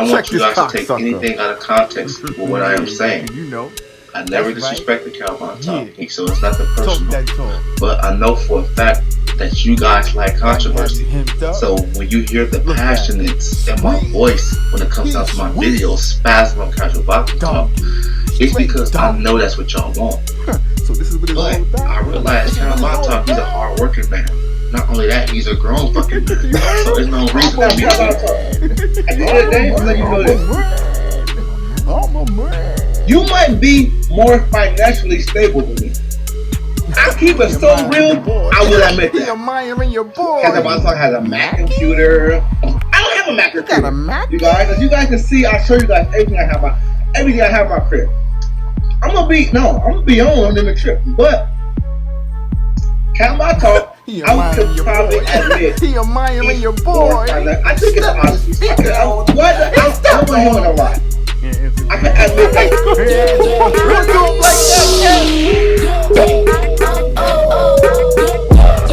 I want Check you this guys to take cocksucker. anything out of context for what I am saying. You know. I never That's right. disrespect the Cowboy Talk, Yeah. so it's nothing Talk personal. that talk. But I know for a fact that you guys like controversy. So when you hear the passionates in my voice when it comes down to my videos, spasm on casual boxing talk, it's because I know that's what y'all want. So this is what it's all But about. I realize Casual Boxing Talk, he's a hard working man. Not only that, he's a grown fucking man. So there's no reason for me to At the end of the day, I'm letting you know this. I'm a man. You might be more financially stable than me. I keep it so real, I will admit You're that. admiring your boy. Casual Boxing Talk has a Mac computer. I don't have a Mac You got computer. a Mac? You guys, as you guys can see, I show you guys everything I have in my crib. I'm gonna be on in the trip, but Casual Boxing Talk, I could probably admit. He admiring your boy. I think it's honestly. I don't want to hear a lot. I can admit that.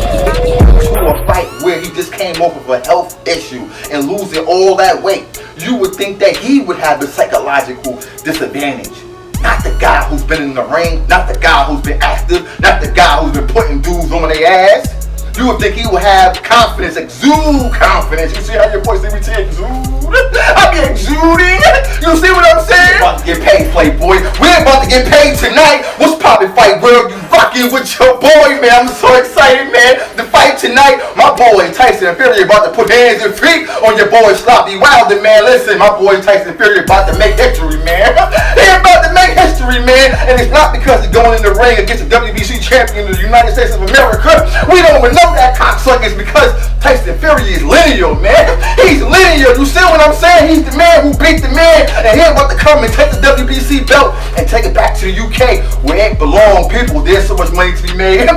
To a fight where he just came off of a health issue and losing all that weight, you would think that he would have a psychological disadvantage. Not the guy who's been in the ring, not the guy who's been active, not the guy who's been putting dudes on their ass. You would think he would have confidence, exude confidence. You see how your boy CBT exude? I be exuding. You see what I'm saying? We're about to get paid, Playboy. We're about to get paid tonight. What's poppin' fight world? You rockin' with your boy, man. I'm so excited, man. The fight tonight, my boy Tyson Fury about to put hands and feet on your boy Sloppy Wilder, man. Listen, my boy Tyson Fury about to make history, man. He about to make history, man. And it's not because he's going in the ring against the WBC champion of the United States of America. We don't even know that cocksucker is because Tyson Fury is lineal, man. He's lineal. You see what I'm saying? He's the man who beat the man, and he's about to come and take the WBC belt and take it back to the UK where it belongs. People, there's so much money to be made.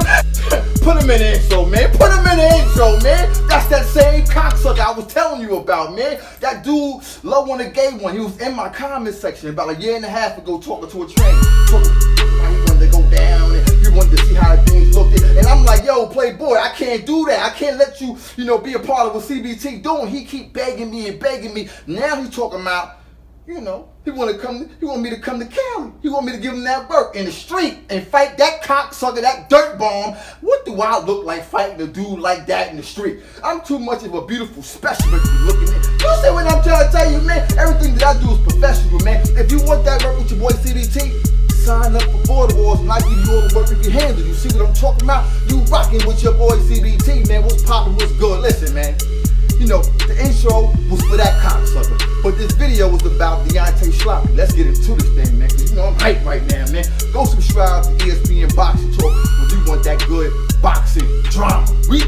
Put him in the intro, man. Put him in the intro, man. That's that same cocksucker I was telling you about, man. That dude, low on the gay one. He was in my comment section about a year and a half ago talking to a trainer. He wanted to go down and he wanted to see how things looked. And I'm like, yo, Playboy, I can't do that. I can't let you, be a part of what CBT doing. He keep begging me and begging me. Now he's talking about, he want me to come to Cali. He want me to give him that work in the street and fight that cocksucker, that dirt bomb. What do I look like fighting a dude like that in the street? I'm too much of a beautiful specimen to be looking at. You see what I'm trying to tell you, man? Everything that I do is professional, man. If you want that work with your boy CBT, sign up for Border Wars and I give you all the work if you handle. You see what I'm talking about? You rocking with your boy CBT, man. What's poppin', what's good? Listen, man. The intro was for that cocksucker, but this video was about Deontay Sloppy. Let's get into this thing, man, because I'm hyped right now, man. Go subscribe to ESPN Boxing Talk when you want that good boxing drama. We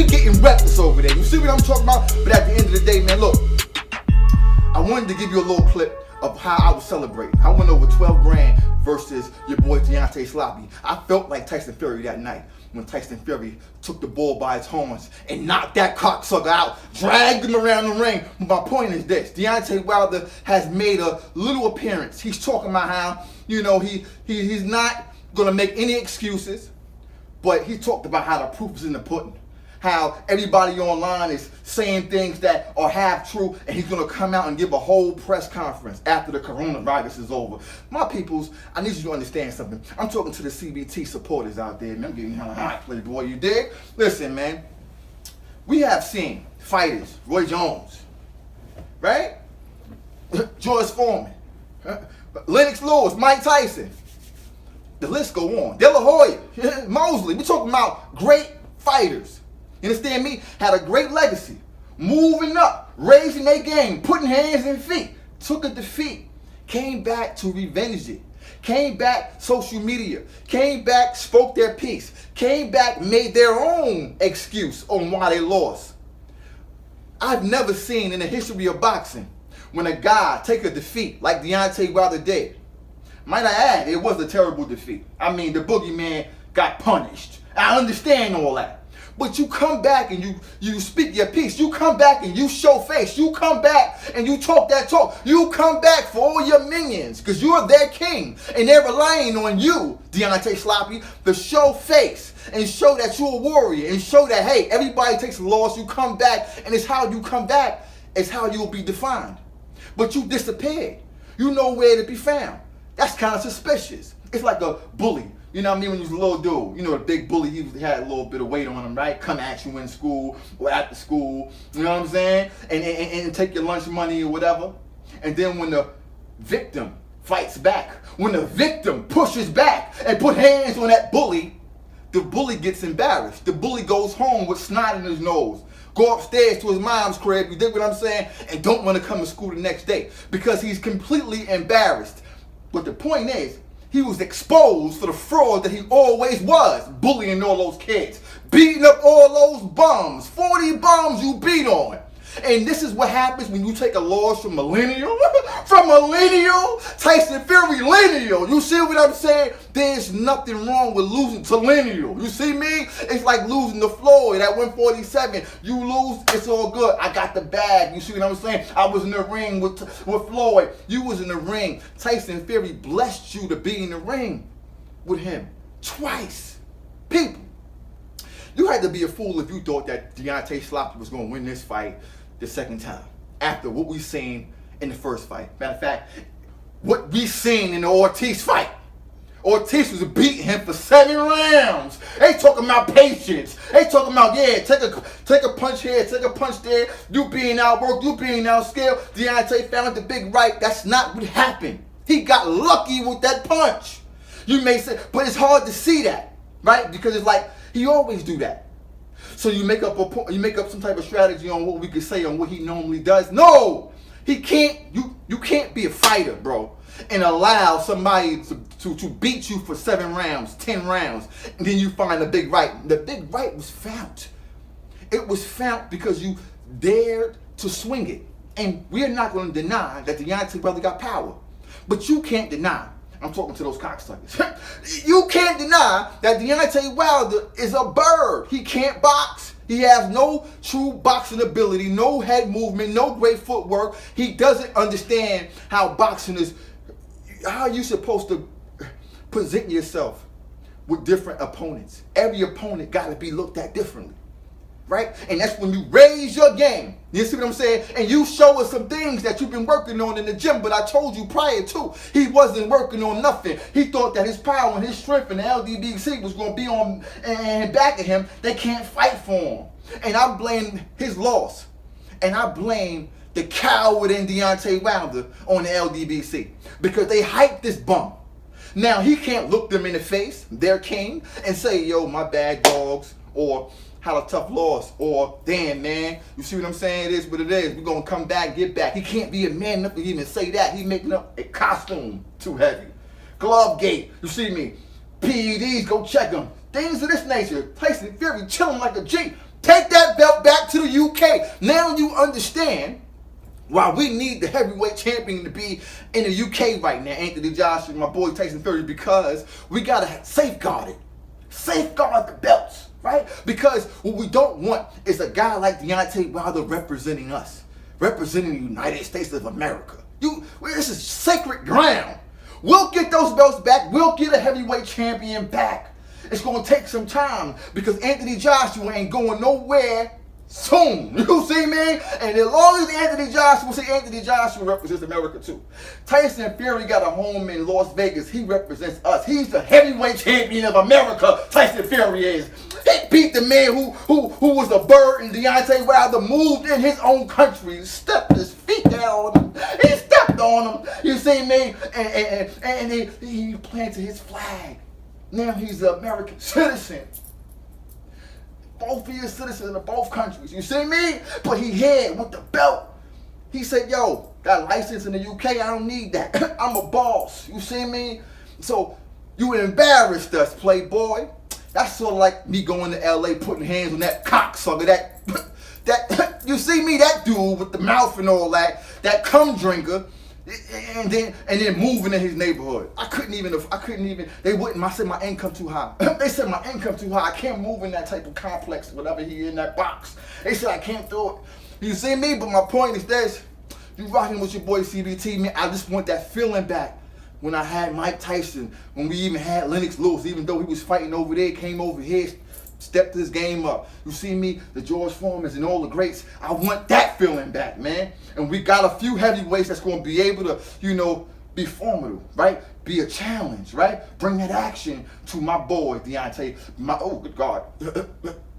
getting reckless over there. You see what I'm talking about? But at the end of the day, man, look, I wanted to give you a little clip of how I was celebrating. I went over 12 grand versus your boy Deontay Sloppy. I felt like Tyson Fury that night when Tyson Fury took the bull by its horns and knocked that cocksucker out, dragged him around the ring. But my point is this: Deontay Wilder has made a little appearance. He's talking about how, he's not gonna make any excuses, but he talked about how the proof is in the pudding. How everybody online is saying things that are half true, and he's gonna come out and give a whole press conference after the coronavirus is over. My peoples, I need you to understand something. I'm talking to the CBT supporters out there, man. I'm getting kind of hot, Playboy, you dig? Listen, man, we have seen fighters, Roy Jones, right? George Foreman, Lennox Lewis, Mike Tyson. The list go on. De La Hoya, Mosley. We're talking about great fighters. You understand me? Had a great legacy. Moving up, raising their game, putting hands and feet. Took a defeat. Came back to revenge it. Came back social media. Came back, spoke their piece. Came back, made their own excuse on why they lost. I've never seen in the history of boxing when a guy take a defeat like Deontay Wilder did. Might I add, it was a terrible defeat. I mean, the boogeyman got punished. I understand all that. But you come back and you speak your piece. You come back and you show face. You come back and you talk that talk. You come back for all your minions because you're their king. And they're relying on you, Deontay Sloppy, to show face and show that you're a warrior and show that, hey, everybody takes a loss. You come back, and it's how you come back is how you'll be defined. but you disappeared. You nowhere to be found. That's kind of suspicious. It's like a bully. You know what I mean? When you was a little dude, you know, the big bully, he had a little bit of weight on him, right? Come at you in school or after school, you know what I'm saying? And take your lunch money or whatever. And then when the victim fights back, when the victim pushes back and put hands on that bully, the bully gets embarrassed. The bully goes home with snot in his nose, go upstairs to his mom's crib, you dig what I'm saying? And don't want to come to school the next day because he's completely embarrassed. But the point is, he was exposed for the fraud that he always was, bullying all those kids, beating up all those bums, 40 bums you beat on. And this is what happens when you take a loss from millennial, Tyson Fury lineal. You see what I'm saying? There's nothing wrong with losing to lineal. You see me? It's like losing to Floyd at 147. You lose, it's all good. I got the bag. You see what I'm saying? I was in the ring with Floyd. You was in the ring. Tyson Fury blessed you to be in the ring with him twice. People, you had to be a fool if you thought that Deontay Sloppy was going to win this fight the second time after what we seen in the first fight. Matter of fact, what we seen in the Ortiz fight. Ortiz was beating him for 7 rounds. They talking about patience. They talking about, yeah, take a punch here, take a punch there. You being outworked, you being outscaled. Deontay found the big right. That's not what happened. He got lucky with that punch. You may say, but it's hard to see that, right? Because it's like, he always do that. So you make up some type of strategy on what we could say on what he normally does. No, he can't. You can't be a fighter, bro, and allow somebody to beat you for 7 rounds, 10 rounds, and then you find the big right. The big right was found. It was found because you dared to swing it, and we're not going to deny that Deontay brother got power, but you can't deny. I'm talking to those cocksuckers. You can't deny that Deontay Wilder is a bird. He can't box. He has no true boxing ability, no head movement, no great footwork. He doesn't understand how boxing is, how you're supposed to present yourself with different opponents. Every opponent got to be looked at differently, right? And that's when you raise your game. You see what I'm saying? And you show us some things that you've been working on in the gym, but I told you prior to, he wasn't working on nothing. He thought that his power and his strength and the LDBC was going to be on and back of him. They can't fight for him. And I blame his loss. And I blame the coward in Deontay Wilder on the LDBC because they hyped this bum. Now, he can't look them in the face, their king, and say, yo, my bad dogs, or had a tough loss, or damn, man, you see what I'm saying? It is what it is. We're going to come back, get back. He can't be a man enough to even say that. He making up a costume too heavy. Glove gate, you see me? PEDs, go check them. Things of this nature. Tyson Fury chilling like a G. Take that belt back to the UK. Now you understand why we need the heavyweight champion to be in the UK right now, Anthony Joshua, my boy Tyson Fury, because we got to safeguard it. Safeguard the belts. Right? Because what we don't want is a guy like Deontay Wilder representing us, representing the United States of America. This is sacred ground. We'll get those belts back. We'll get a heavyweight champion back. It's going to take some time because Anthony Joshua ain't going nowhere soon. You see me? And as long as Anthony Joshua represents America too. Tyson Fury got a home in Las Vegas. He represents us. He's the heavyweight champion of America. Tyson Fury is. He beat the man who was a bird, and Deontay Wilder moved in his own country, stepped his feet down on him. He stepped on him. You see me? And he planted his flag. Now he's an American citizen. Both of his citizens in both countries. You see me? But he here with the belt. He said, yo, got a license in the UK. I don't need that. I'm a boss. You see me? So you embarrassed us, playboy. That's sort of like me going to LA putting hands on that cocksucker. That you see me? That dude with the mouth and all that. That cum drinker. And then moving in his neighborhood. I couldn't even, they wouldn't, I said my income too high. They said my income too high. I can't move in that type of complex, whatever he in that box. They said I can't do it. You see me? But my point is this, you rocking with your boy CBT, man. I just want that feeling back when I had Mike Tyson, when we even had Lennox Lewis, even though he was fighting over there, came over here, stepped his game up. You see me, the George Foremans and all the greats. I want that feeling back, man. And we got a few heavyweights that's going to be able to, you know, be formidable, right? Be a challenge, right? Bring that action to my boy, Deontay. Oh, good God.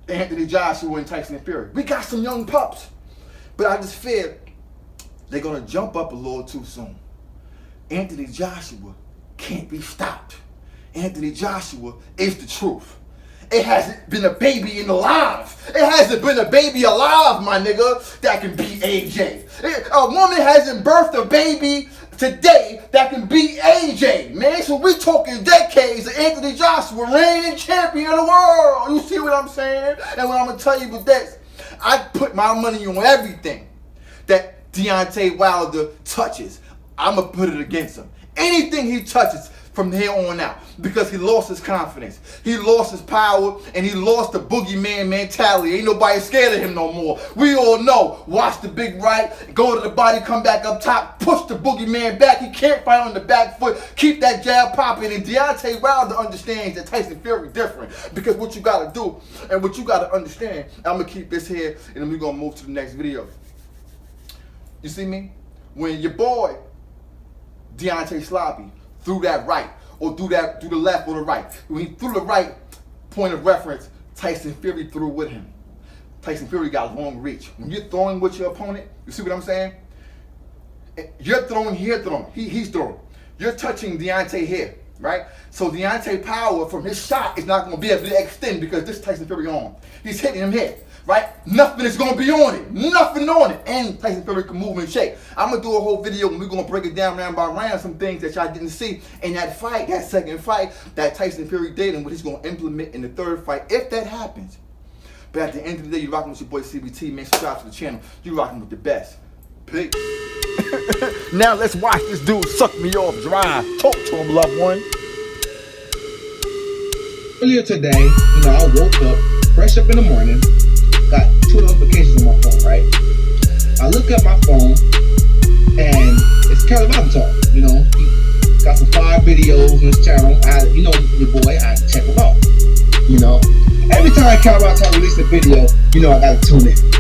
Anthony Joshua and Tyson Fury. We got some young pups. But I just fear they're going to jump up a little too soon. Anthony Joshua can't be stopped. Anthony Joshua is the truth. It hasn't been a baby alive. It hasn't been a baby alive, my nigga, that can beat AJ. A woman hasn't birthed a baby today that can beat AJ, man. So we talking decades of Anthony Joshua reigning champion of the world. You see what I'm saying? And what I'm going to tell you with this, I put my money on everything that Deontay Wilder touches. I'm going to put it against him. Anything he touches from here on out, because he lost his confidence, he lost his power, and he lost the boogeyman mentality. Ain't nobody scared of him no more. We all know, watch the big right, go to the body, come back up top, push the boogeyman back. He can't fight on the back foot, keep that jab popping. And Deontay Wilder understands that Tyson Fury different, because what you got to do and what you got to understand, I'm going to keep this here and then we're going to move to the next video. You see me? When your boy Deontay Sloppy threw that right, or do the left or the right. When he threw the right, point of reference, Tyson Fury threw with him. Tyson Fury got long reach. When you're throwing with your opponent, you see what I'm saying? You're throwing, he's throwing. He's throwing. You're touching Deontay here, right? So Deontay power from his shot is not going to be able to extend because this Tyson Fury arm. He's hitting him here. Right? Nothing is going to be on it. Nothing on it. And Tyson Fury can move and shake. I'm going to do a whole video and we're going to break it down round by round, some things that y'all didn't see in that fight, that second fight that Tyson Fury did and what he's going to implement in the third fight, if that happens. But at the end of the day, you're rocking with your boy CBT, man. Subscribe to the channel. You're rocking with the best. Peace. Now let's watch this dude suck me off dry. Talk to him, loved one. Earlier today, you know, I woke up, fresh up in the morning, got 2 notifications on my phone, right? I look at my phone, and it's Talk. You know, he got some 5 videos on his channel. You know, your boy, I check them out. You know, every time Talk releases a video, you know, I gotta tune in.